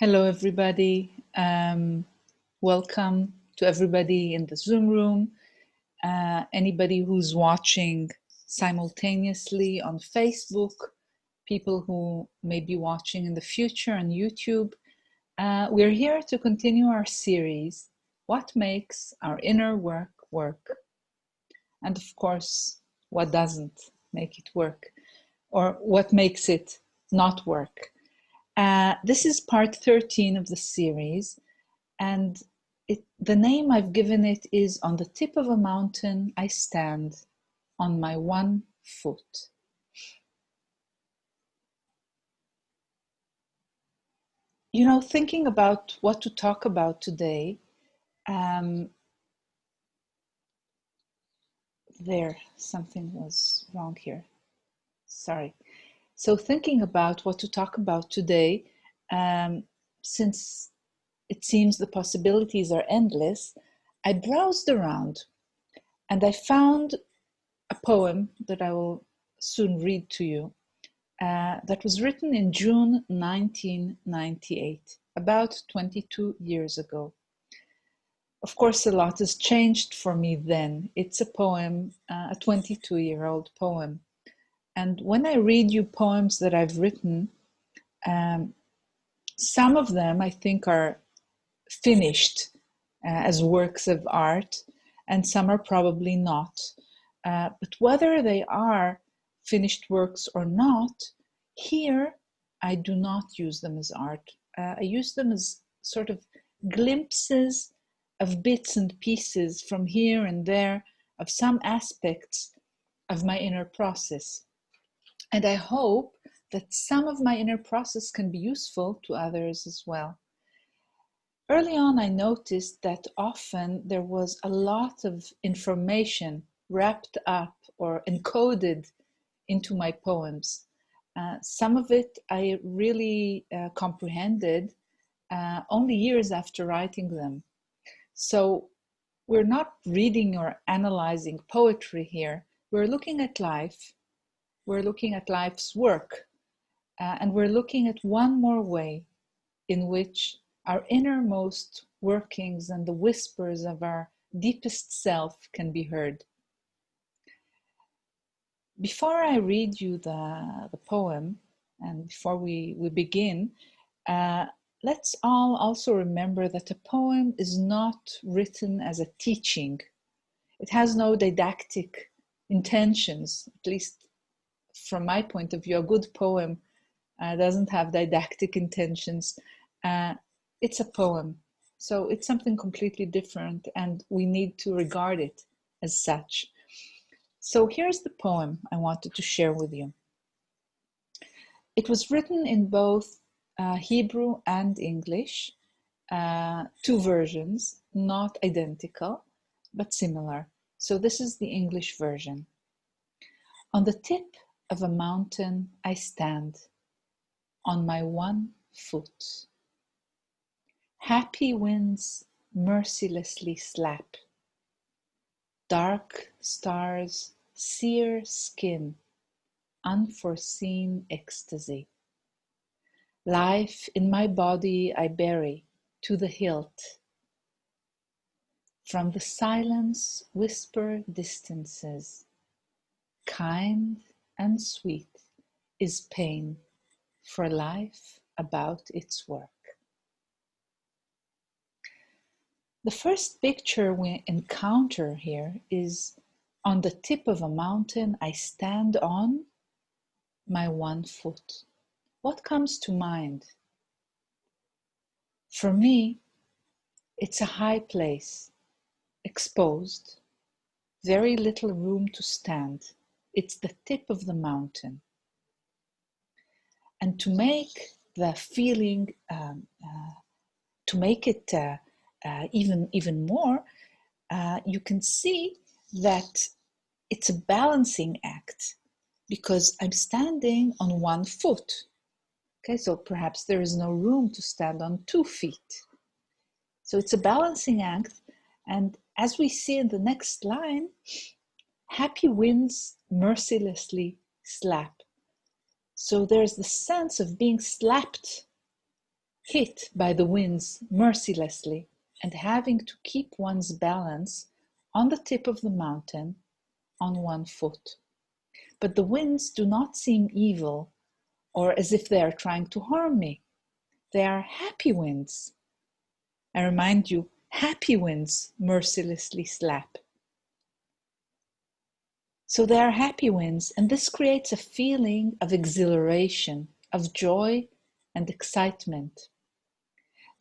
Hello, everybody. Welcome to everybody in the Zoom room. Anybody who's watching simultaneously on Facebook, people who may be watching in the future on YouTube. We're here to continue our series, What Makes Our Inner Work Work? And of course, what doesn't make it work? Or what makes it not work? This is part 13 of the series, and the name I've given it is On the Tip of a Mountain I Stand, on my one foot. You know, thinking about what to talk about today, something was wrong here. Sorry. So thinking about what to talk about today, since it seems the possibilities are endless, I browsed around and I found a poem that I will soon read to you that was written in June 1998, about 22 years ago. Of course, a lot has changed for me then. It's a poem, a 22-year-old poem. And when I read you poems that I've written, some of them I think are finished as works of art, and some are probably not. But whether they are finished works or not, here I do not use them as art. I use them as sort of glimpses of bits and pieces from here and there of some aspects of my inner process. And I hope that some of my inner process can be useful to others as well. Early on, I noticed that often there was a lot of information wrapped up or encoded into my poems. Some of it I really comprehended only years after writing them. So we're not reading or analyzing poetry here. We're looking at life. We're looking at life's work. And we're looking at one more way in which our innermost workings and the whispers of our deepest self can be heard. Before I read you the poem, and before we begin, let's all also remember that a poem is not written as a teaching. It has no didactic intentions, at least from my point of view. A good poem doesn't have didactic intentions. It's a poem, so it's something completely different, and we need to regard it as such. So here's the poem I wanted to share with you. It was written in both Hebrew and English, two versions, not identical, but similar. So this is the English version. On the tip of a mountain I stand, on my one foot. Happy winds mercilessly slap. Dark stars sear skin, unforeseen ecstasy. Life in my body I bury to the hilt. From the silence whisper distances. Kind and sweet is pain for life about its work. The first picture we encounter here is on the tip of a mountain I stand on my one foot. What comes to mind? For me, it's a high place, exposed, very little room to stand. It's the tip of the mountain. And to make the feeling, to make it even more, you can see that it's a balancing act because I'm standing on one foot. Okay, so perhaps there is no room to stand on 2 feet. So it's a balancing act. And as we see in the next line, happy winds mercilessly slap. So there's the sense of being slapped hit by the winds mercilessly, and having to keep one's balance on the tip of the mountain on one foot. But the winds do not seem evil or as if they are trying to harm me. They are happy winds. I remind you, happy winds mercilessly slap. So they are happy winds, and this creates a feeling of exhilaration, of joy and excitement.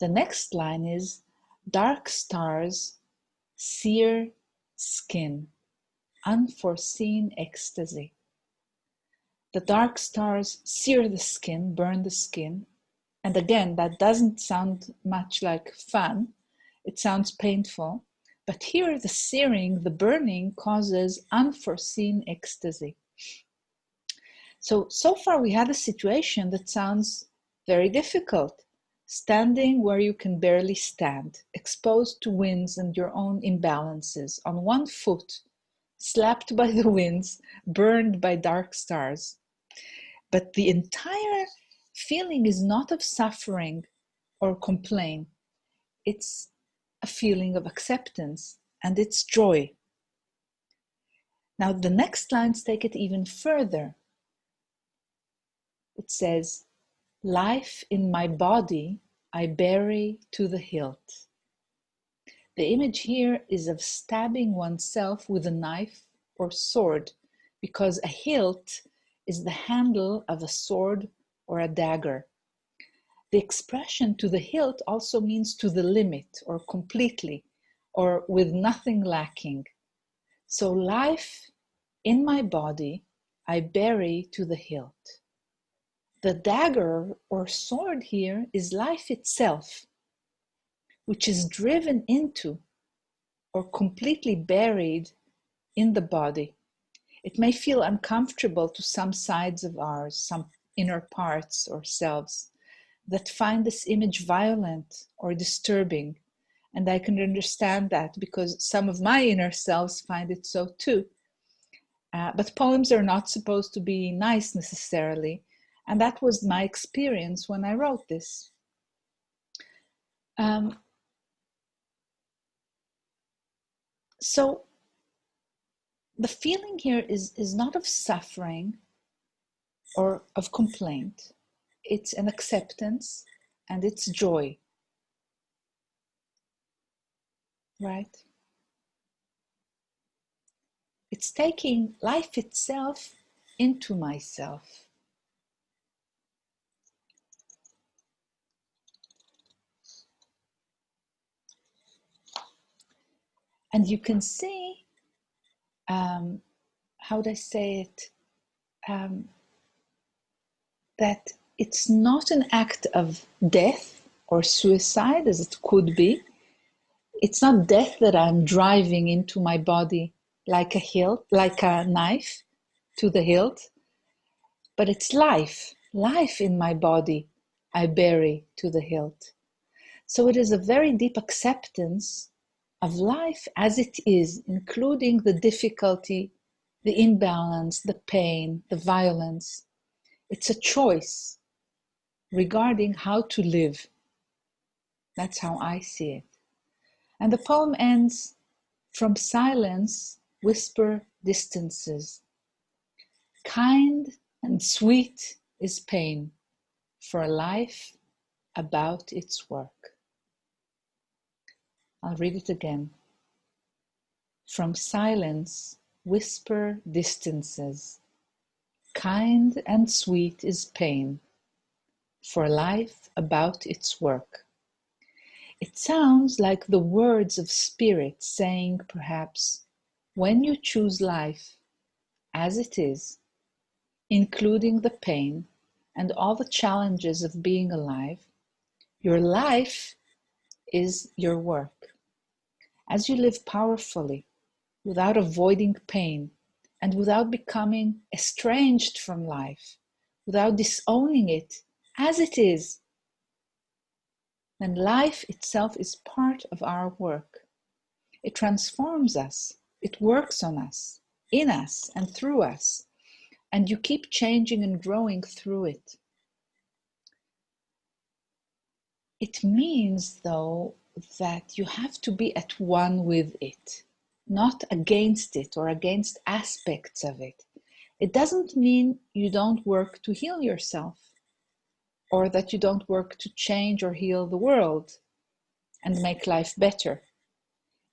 The next line is, dark stars sear skin, unforeseen ecstasy. The dark stars sear the skin, burn the skin. And again, that doesn't sound much like fun. It sounds painful. But here, the searing, the burning, causes unforeseen ecstasy. So far we had a situation that sounds very difficult. Standing where you can barely stand, exposed to winds and your own imbalances, on one foot, slapped by the winds, burned by dark stars. But the entire feeling is not of suffering or complaint. It's a feeling of acceptance, and it's joy. Now the next lines take it even further. It says, life in my body I bury to the hilt. The image here is of stabbing oneself with a knife or sword, because a hilt is the handle of a sword or a dagger. The expression to the hilt also means to the limit or completely or with nothing lacking. So life in my body I bury to the hilt. The dagger or sword here is life itself, which is driven into or completely buried in the body. It may feel uncomfortable to some sides of ours, some inner parts or selves that find this image violent or disturbing. And I can understand that because some of my inner selves find it so too. But poems are not supposed to be nice necessarily. And that was my experience when I wrote this. So the feeling here is not of suffering or of complaint. It's an acceptance and it's joy. Right? It's taking life itself into myself. And you can see, how would I say it, that it's not an act of death or suicide as it could be. It's not death that I'm driving into my body like a hilt, like a knife to the hilt, but it's life in my body I bury to the hilt. So it is a very deep acceptance of life as it is, including the difficulty, the imbalance, the pain, the violence. It's a choice regarding how to live. That's how I see it. And the poem ends, from silence, whisper distances. Kind and sweet is pain, for life about its work. I'll read it again. From silence, whisper distances. Kind and sweet is pain, for life about its work. It sounds like the words of spirit saying, perhaps, when you choose life as it is, including the pain and all the challenges of being alive, your life is your work. As you live powerfully, without avoiding pain, and without becoming estranged from life, without disowning it as it is, then life itself is part of our work. It transforms us, it works on us, in us and through us, and you keep changing and growing through it. It means, though, that you have to be at one with it, not against it or against aspects of it. It doesn't mean you don't work to heal yourself, or that you don't work to change or heal the world and make life better.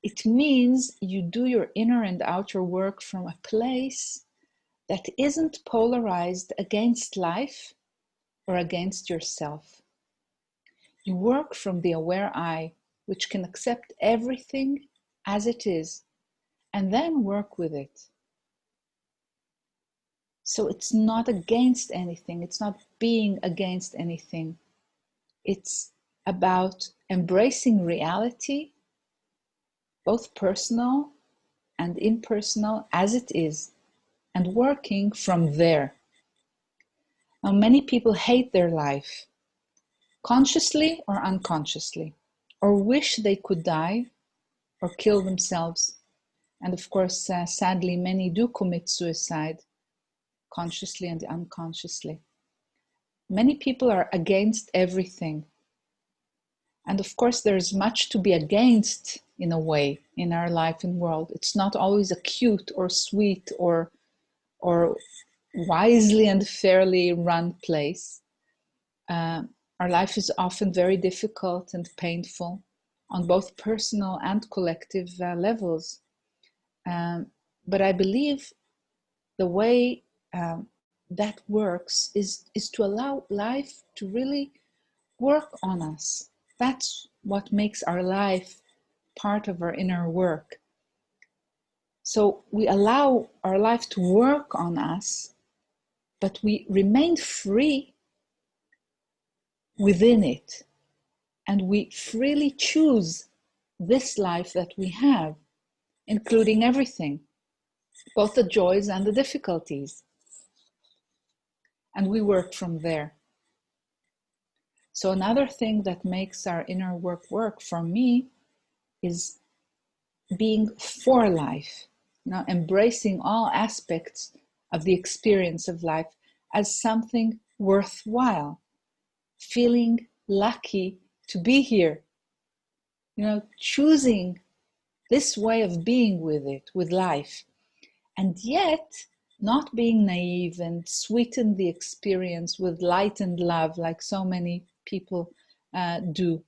It means you do your inner and outer work from a place that isn't polarized against life or against yourself. You work from the aware eye, which can accept everything as it is, and then work with it. So it's not against anything. It's not being against anything. It's about embracing reality, both personal and impersonal, as it is, and working from there. Now, many people hate their life, consciously or unconsciously, or wish they could die or kill themselves. And of course, sadly, many do commit suicide, consciously and unconsciously. Many people are against everything. And of course, there's much to be against in a way in our life and world. It's not always a cute or sweet or wisely and fairly run place. Our life is often very difficult and painful on both personal and collective levels. But I believe the way that works is to allow life to really work on us. That's what makes our life part of our inner work. So we allow our life to work on us, but we remain free within it. And we freely choose this life that we have, including everything, both the joys and the difficulties. And we work from there. So another thing that makes our inner work for me is being for life, embracing all aspects of the experience of life as something worthwhile, feeling lucky to be here, choosing this way of being with it, with life, and yet not being naive and sweeten the experience with light and love like so many people do,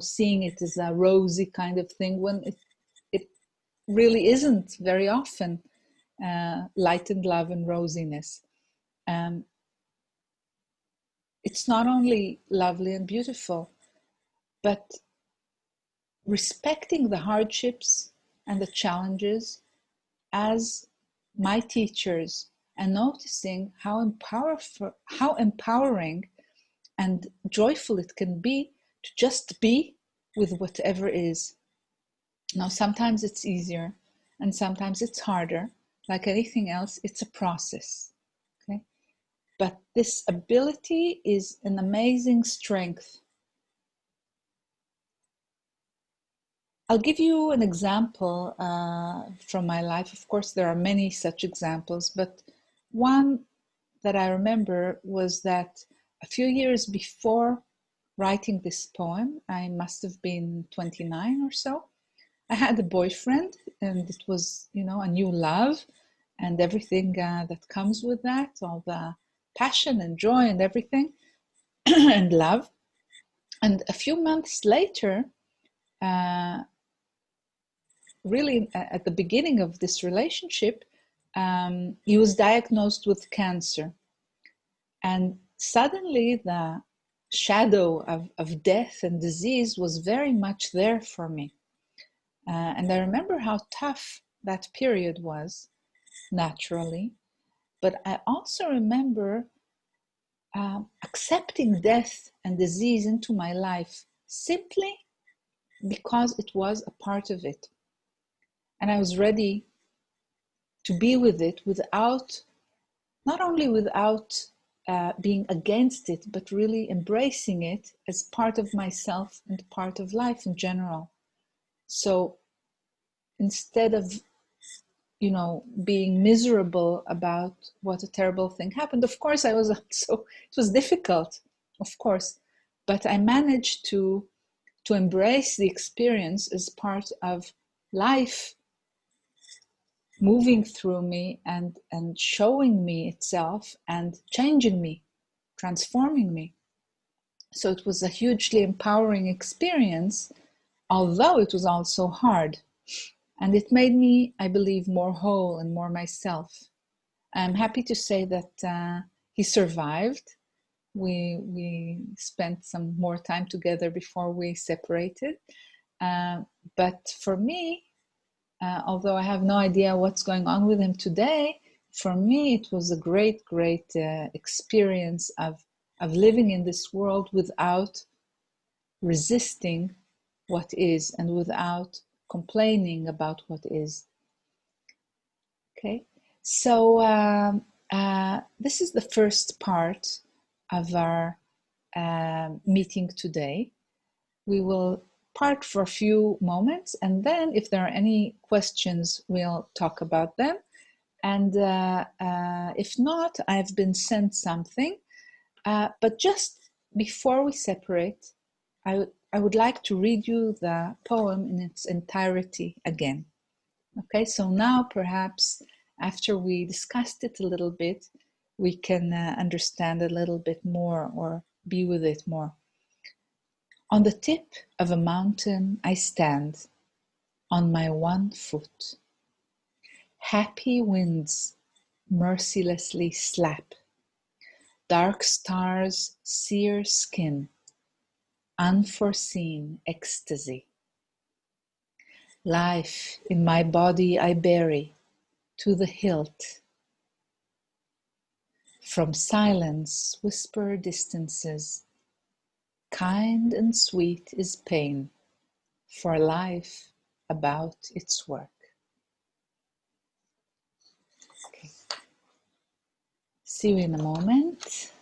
seeing it as a rosy kind of thing when it really isn't very often light and love and rosiness. It's not only lovely and beautiful, but respecting the hardships and the challenges as my teachers and noticing how empowering and joyful it can be to just be with whatever is. Now, sometimes it's easier and sometimes it's harder. Like anything else, it's a process. Okay? But this ability is an amazing strength. I'll give you an example from my life. Of course, there are many such examples, but one that I remember was that a few years before writing this poem, I must have been 29 or so, I had a boyfriend, and it was, a new love and everything that comes with that, all the passion and joy and everything, and love. And a few months later, really at the beginning of this relationship, he was diagnosed with cancer. And suddenly the shadow of death and disease was very much there for me. And I remember how tough that period was, naturally. But I also remember accepting death and disease into my life simply because it was a part of it. And I was ready to be with it not only without being against it, but really embracing it as part of myself and part of life in general. So instead of, being miserable about what a terrible thing happened, of course it was difficult, of course, but I managed to embrace the experience as part of life moving through me and showing me itself and changing me, transforming me. So it was a hugely empowering experience, although it was also hard. And it made me, I believe, more whole and more myself. I'm happy to say that he survived. We spent some more time together before we separated. But for me, although I have no idea what's going on with him today, for me it was a great experience of living in this world without resisting what is and without complaining about what is. Okay, so this is the first part of our meeting today. We will part for a few moments, and then if there are any questions, we'll talk about them. And if not, I've been sent something. But just before we separate, I would like to read you the poem in its entirety again. Okay, so now perhaps after we discussed it a little bit, we can understand a little bit more or be with it more. On the tip of a mountain I stand, on my one foot. Happy winds mercilessly slap. Dark stars sear skin. Unforeseen ecstasy. Life in my body I bury to the hilt. From silence whisper distances. Kind and sweet is pain, for life about its work. Okay. See you in a moment.